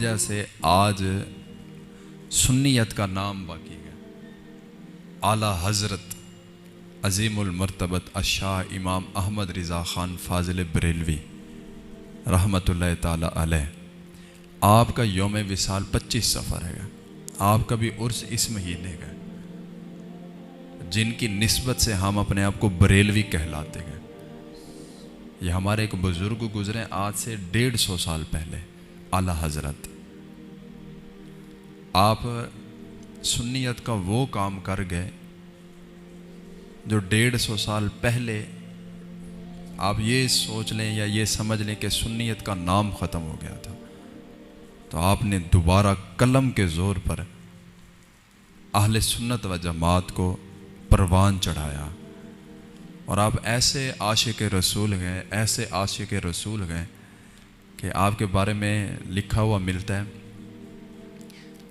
وجہ سے آج سنیت کا نام باقی ہے۔ اعلیٰ حضرت عظیم المرتبت الشاہ امام احمد رضا خان فاضل بریلوی رحمۃ اللہ تعالی علیہ، آپ کا یوم وصال 25 صفر ہے، آپ کا بھی عرس اس مہینے کا، جن کی نسبت سے ہم اپنے آپ کو بریلوی کہلاتے ہیں۔ یہ ہمارے ایک بزرگ گزرے آج سے 150 سال پہلے، اعلیٰ حضرت۔ آپ سنیت کا وہ کام کر گئے جو 150 سال پہلے آپ یہ سوچ لیں یا یہ سمجھ لیں کہ سنیت کا نام ختم ہو گیا تھا، تو آپ نے دوبارہ قلم کے زور پر اہل سنت و جماعت کو پروان چڑھایا، اور آپ ایسے عاشق رسول ہیں، ایسے عاشق رسول ہیں کہ آپ کے بارے میں لکھا ہوا ملتا ہے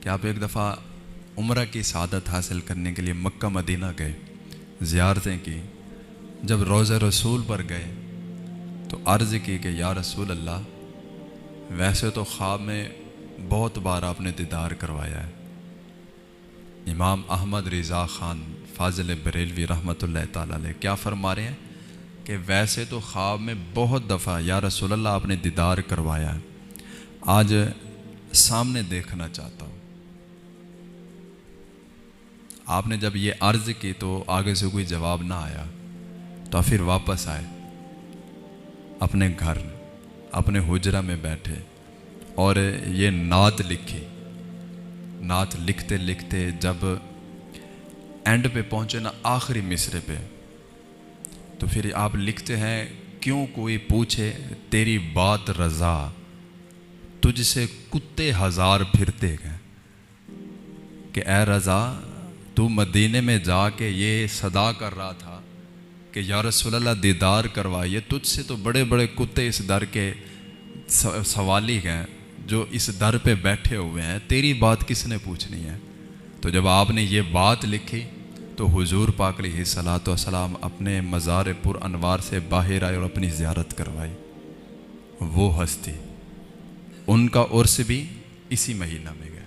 کہ آپ ایک دفعہ عمرہ کی سعادت حاصل کرنے کے لیے مکہ مدینہ گئے، زیارتیں کی۔ جب روضہ رسول پر گئے تو عرض کی کہ یا رسول اللہ، ویسے تو خواب میں بہت بار آپ نے دیدار کروایا ہے۔ امام احمد رضا خان فاضل بریلوی رحمۃ اللہ تعالی علیہ کیا فرما رہے ہیں کہ ویسے تو خواب میں بہت دفعہ یا رسول اللہ آپ نے دیدار کروایا ہے، آج سامنے دیکھنا چاہتا ہوں۔ آپ نے جب یہ عرض کی تو آگے سے کوئی جواب نہ آیا، تو پھر واپس آئے اپنے گھر، اپنے حجرہ میں بیٹھے اور یہ نعت لکھی۔ نعت لکھتے لکھتے جب اینڈ پہ پہنچے نا، آخری مصرے پہ، تو پھر آپ لکھتے ہیں، کیوں کوئی پوچھے تیری بات رضا، تجھ سے کتے ہزار پھرتے گئے، کہ اے رضا، تو مدینے میں جا کے یہ صدا کر رہا تھا کہ یا رسول اللہ دیدار کروائیے، تجھ سے تو بڑے بڑے کتے اس در کے سوالی ہیں جو اس در پہ بیٹھے ہوئے ہیں، تیری بات کس نے پوچھنی ہے؟ تو جب آپ نے یہ بات لکھی تو حضور پاک علیہ الصلوۃ والسلام اپنے مزار پر انوار سے باہر آئے اور اپنی زیارت کروائی۔ وہ ہستی، ان کا عرس بھی اسی مہینہ میں گیا۔